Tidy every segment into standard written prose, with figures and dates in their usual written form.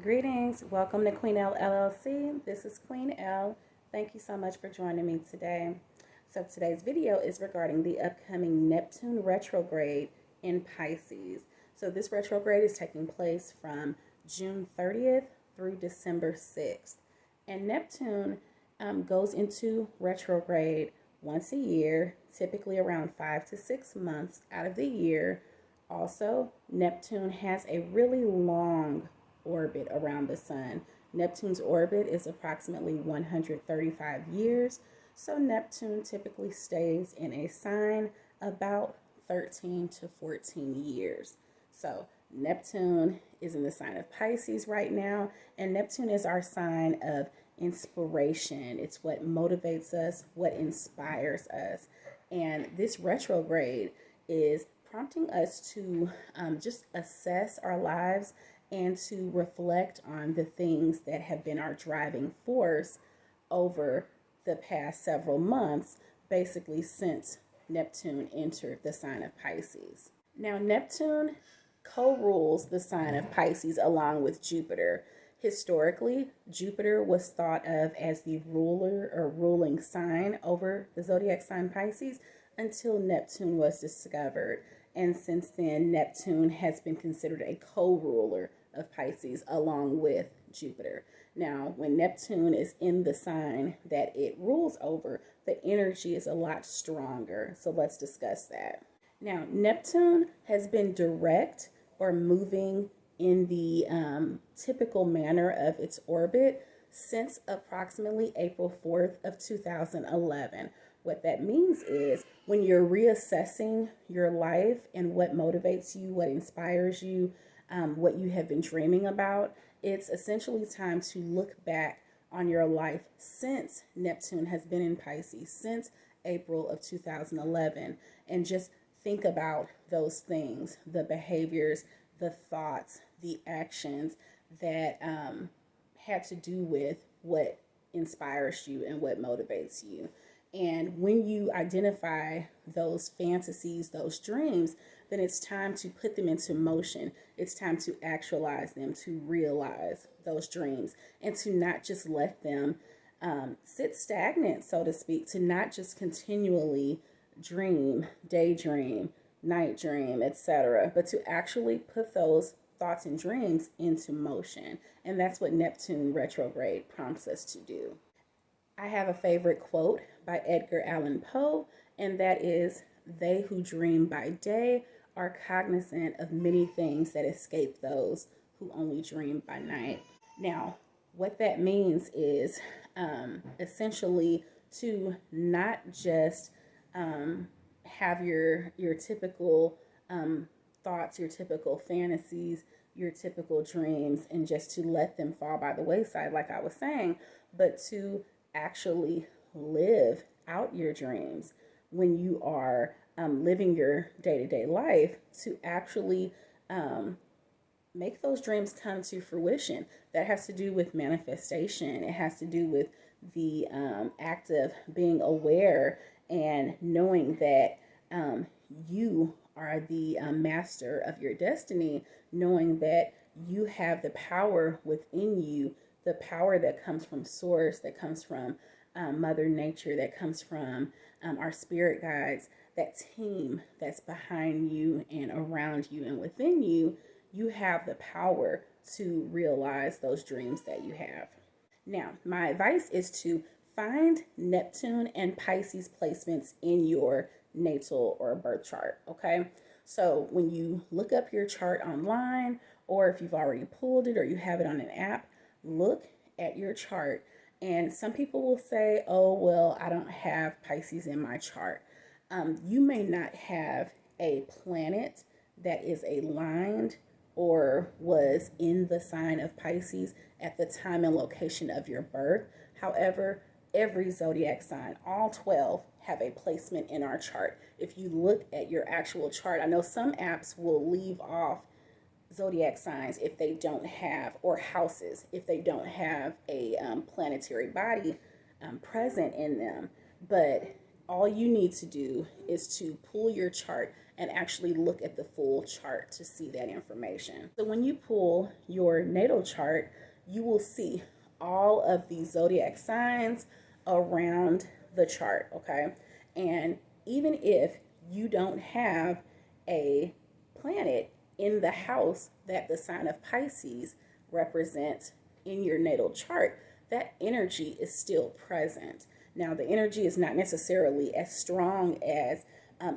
Greetings, welcome to Queen L LLC. This is Queen L. Thank you so much for joining me today. So today's video is regarding the upcoming Neptune retrograde in Pisces. So this retrograde is taking place from June 30th through December 6th. And Neptune goes into retrograde once a year, typically around 5 to 6 months out of the year. Also, Neptune has a really long orbit around the sun. Neptune's orbit is approximately 135 years, so Neptune typically stays in a sign about 13 to 14 years. So Neptune is in the sign of Pisces right now, and Neptune is our sign of inspiration. It's what motivates us, what inspires us. And this retrograde is prompting us to just assess our lives and to reflect on the things that have been our driving force over the past several months, basically since Neptune entered the sign of Pisces. Now, Neptune co-rules the sign of Pisces along with Jupiter. Historically, Jupiter was thought of as the ruler or ruling sign over the zodiac sign Pisces until Neptune was discovered. And since then, Neptune has been considered a co-ruler of Pisces along with Jupiter. Now, when Neptune is in the sign that it rules over, the energy is a lot stronger. So let's discuss that. Now, Neptune has been direct or moving in the typical manner of its orbit since approximately April 4th of 2011. What that means is when you're reassessing your life and what motivates you, what inspires you, what you have been dreaming about, it's essentially time to look back on your life since Neptune has been in Pisces, since April of 2011, and just think about those things, the behaviors, the thoughts, the actions that had to do with what inspires you and what motivates you. And when you identify those fantasies, those dreams, then it's time to put them into motion. It's time to actualize them, to realize those dreams, and to not just let them sit stagnant, so to speak, to not just continually dream, daydream, night dream, etc., but to actually put those thoughts and dreams into motion. And that's what Neptune retrograde prompts us to do. I have a favorite quote by Edgar Allan Poe, and that is, "They who dream by day are cognizant of many things that escape those who only dream by night." Now, what that means is essentially to not just have your typical thoughts, your typical fantasies, your typical dreams, and just to let them fall by the wayside, like I was saying, but to actually live out your dreams when you are living your day-to-day life, to actually make those dreams come to fruition. That has to do with manifestation. It has to do with the act of being aware and knowing that you are the master of your destiny, knowing that you have the power within you, the power that comes from source, that comes from Mother Nature, that comes from our spirit guides, that team that's behind you and around you and within you. You have the power to realize those dreams that you have. Now, my advice is to find Neptune and Pisces placements in your natal or birth chart, okay? So when you look up your chart online, or if you've already pulled it or you have it on an app, look at your chart. And some people will say, "Oh, well, I don't have Pisces in my chart." You may not have a planet that is aligned or was in the sign of Pisces at the time and location of your birth. However, every zodiac sign, all 12, have a placement in our chart. If you look at your actual chart, I know some apps will leave off zodiac signs if they don't have, or houses, if they don't have a planetary body present in them. But all you need to do is to pull your chart and actually look at the full chart to see that information. So when you pull your natal chart, you will see all of the zodiac signs around the chart, okay? And even if you don't have a planet in the house that the sign of Pisces represents in your natal chart, that energy is still present. Now, the energy is not necessarily as strong as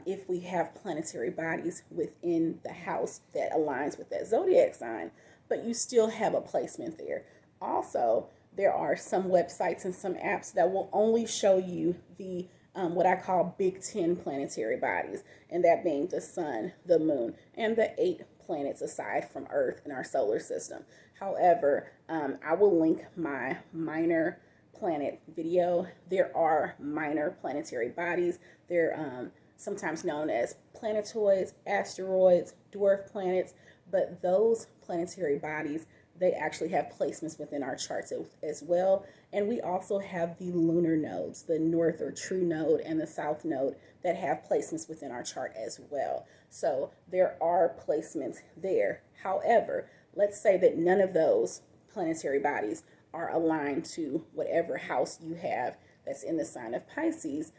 if we have planetary bodies within the house that aligns with that zodiac sign, but you still have a placement there. Also, there are some websites and some apps that will only show you the what I call Big 10 planetary bodies, and that being the sun, the moon, and the 8 planets aside from Earth in our solar system. However, I will link my minor planet video. There are minor planetary bodies. They're sometimes known as planetoids, asteroids, dwarf planets, but those planetary bodies, they actually have placements within our charts as well. And we also have the lunar nodes, the north or true node and the south node, that have placements within our chart as well. So there are placements there. However, let's say that none of those planetary bodies are aligned to whatever house you have that's in the sign of Pisces.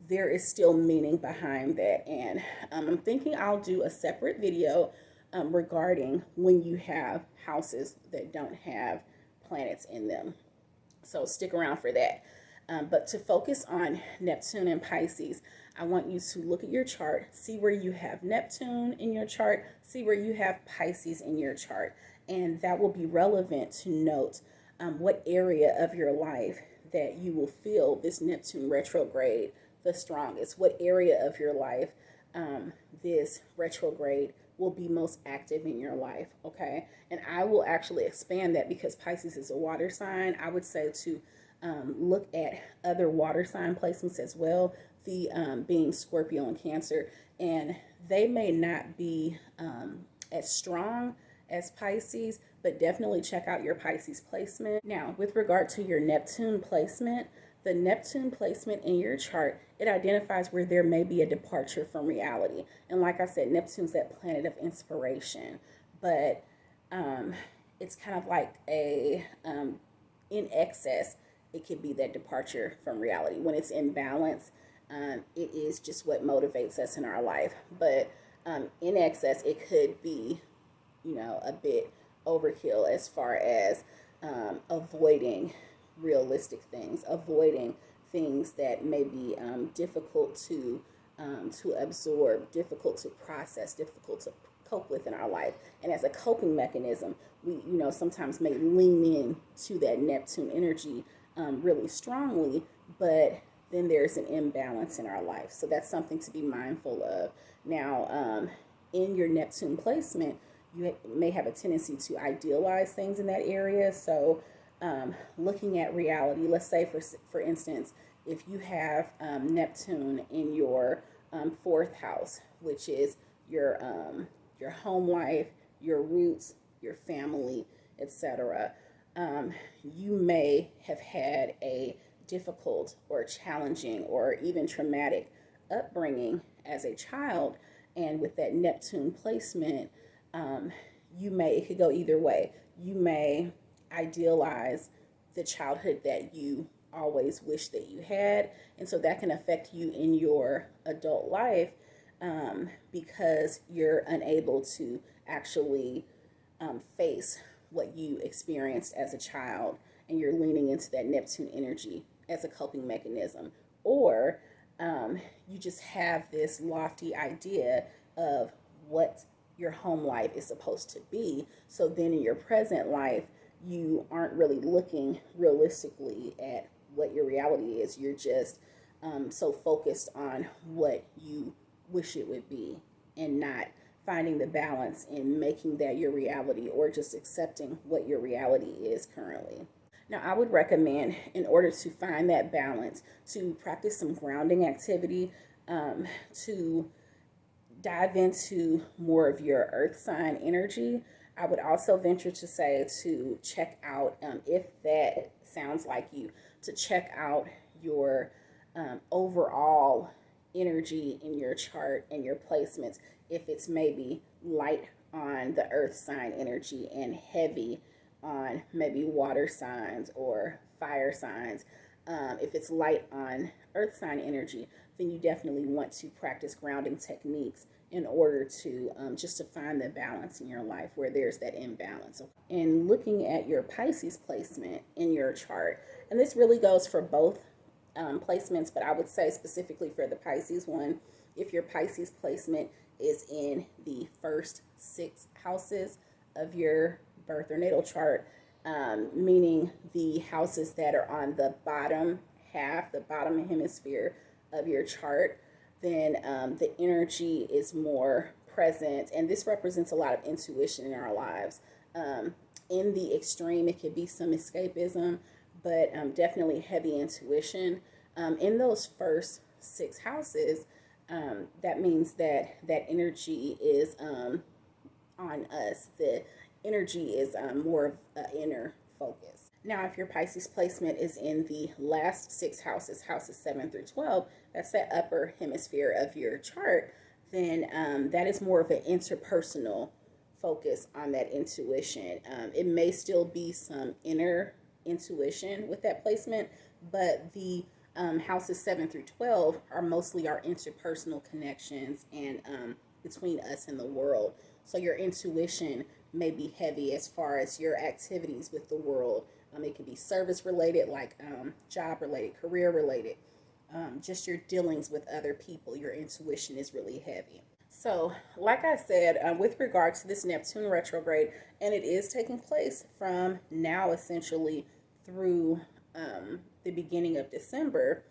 There is still meaning behind that. And I'm thinking I'll do a separate video regarding when you have houses that don't have planets in them. So stick around for that. But to focus on Neptune and Pisces, I want you to look at your chart, see where you have Neptune in your chart, see where you have Pisces in your chart. And that will be relevant to note what area of your life that you will feel this Neptune retrograde the strongest. What area of your life this retrograde will be most active in your life, okay? And I will actually expand that because Pisces is a water sign. I would say to look at other water sign placements as well, the being Scorpio and Cancer, and they may not be as strong as Pisces, but definitely check out your Pisces placement. Now, with regard to your Neptune placement, the Neptune placement in your chart, it identifies where there may be a departure from reality. And like I said, Neptune's that planet of inspiration, but it's kind of like a, in excess, it could be that departure from reality. When it's in balance, it is just what motivates us in our life. But in excess, it could be, you know, a bit overkill as far as avoiding realistic things, avoiding things that may be difficult to absorb, difficult to process, difficult to cope with in our life. And as a coping mechanism, we, you know, sometimes may lean in to that Neptune energy really strongly, but then there's an imbalance in our life. So that's something to be mindful of. Now, in your Neptune placement, you may have a tendency to idealize things in that area. So looking at reality, let's say for instance, if you have Neptune in your 4th house, which is your home life, your roots, your family, etc., you may have had a difficult or challenging or even traumatic upbringing as a child. And with that Neptune placement, it could go either way. You may idealize the childhood that you always wish that you had, and so that can affect you in your adult life because you're unable to actually face what you experienced as a child, and you're leaning into that Neptune energy as a coping mechanism. Or you just have this lofty idea of what your home life is supposed to be. So then in your present life, you aren't really looking realistically at what your reality is. You're just so focused on what you wish it would be and not finding the balance in making that your reality or just accepting what your reality is currently. Now, I would recommend, in order to find that balance, to practice some grounding activity, to dive into more of your earth sign energy. I would also venture to say to check out, if that sounds like you, to check out your overall energy in your chart and your placements. If it's maybe light on the earth sign energy and heavy on maybe water signs or fire signs. If it's light on earth sign energy, then you definitely want to practice grounding techniques in order to just to find the balance in your life where there's that imbalance. And looking at your Pisces placement in your chart, and this really goes for both placements, but I would say specifically for the Pisces one, if your Pisces placement is in the first 6 houses of your birth or natal chart, meaning the houses that are on the bottom half, the bottom hemisphere of your chart, then the energy is more present, and this represents a lot of intuition in our lives. In the extreme, it could be some escapism, but definitely heavy intuition. In those first 6 houses, that means that that energy is on us. The energy is more of an inner focus. Now, if your Pisces placement is in the last 6 houses, houses 7 through 12, that's that upper hemisphere of your chart, then that is more of an interpersonal focus on that intuition. It may still be some inner intuition with that placement, but the houses 7 through 12 are mostly our interpersonal connections and between us and the world. So your intuition may be heavy as far as your activities with the world. It can be service related, like job related, career related, just your dealings with other people. Your intuition is really heavy. So, like I said, with regard to this Neptune retrograde, and it is taking place from now essentially through the beginning of December,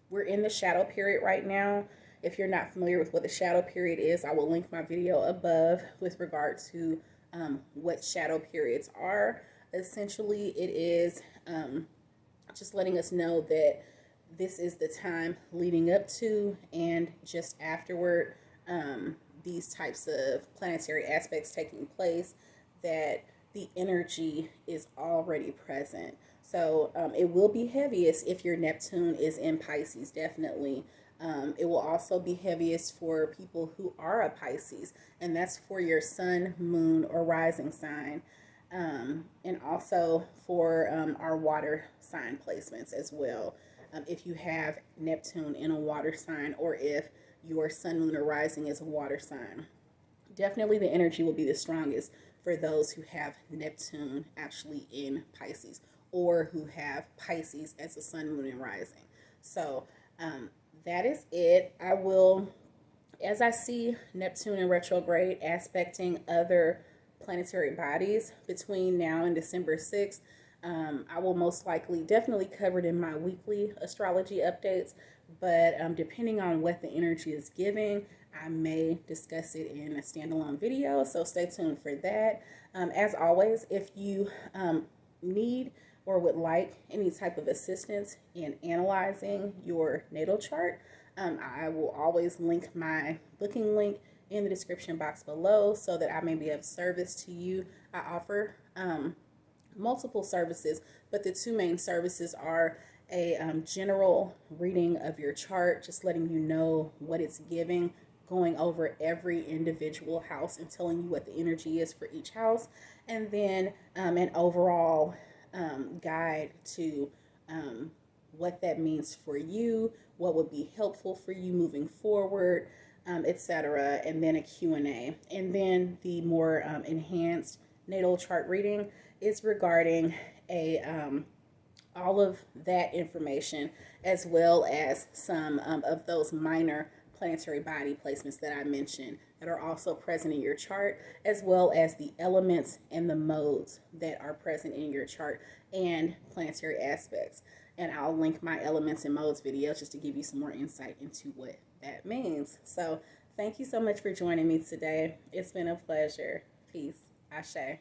we're in the shadow period right now. If you're not familiar with what the shadow period is, I will link my video above with regard to what shadow periods are. Essentially, it is just letting us know that this is the time leading up to and just afterward these types of planetary aspects taking place, that the energy is already present. So it will be heaviest if your Neptune is in Pisces, definitely. It will also be heaviest for people who are a Pisces, and that's for your sun, moon, or rising sign. And also for our water sign placements as well. If you have Neptune in a water sign, or if your sun, moon, or rising is a water sign, definitely the energy will be the strongest for those who have Neptune actually in Pisces, or who have Pisces as a sun, moon, and rising. So that is it. I will, as I see Neptune in retrograde aspecting other planetary bodies between now and December 6th, I will most likely definitely cover it in my weekly astrology updates, but depending on what the energy is giving, I may discuss it in a standalone video, so stay tuned for that. As always, if you need or would like any type of assistance in analyzing your natal chart, I will always link my booking link in the description box below so that I may be of service to you. I offer multiple services, but the 2 main services are a general reading of your chart, just letting you know what it's giving, going over every individual house and telling you what the energy is for each house, and then an overall guide to what that means for you, what would be helpful for you moving forward, etc., and then a Q&A. And then the more enhanced natal chart reading is regarding all of that information, as well as some of those minor planetary body placements that I mentioned that are also present in your chart, as well as the elements and the modes that are present in your chart and planetary aspects. And I'll link my elements and modes video just to give you some more insight into what that means. So thank you so much for joining me today. It's been a pleasure. Peace. Ashe.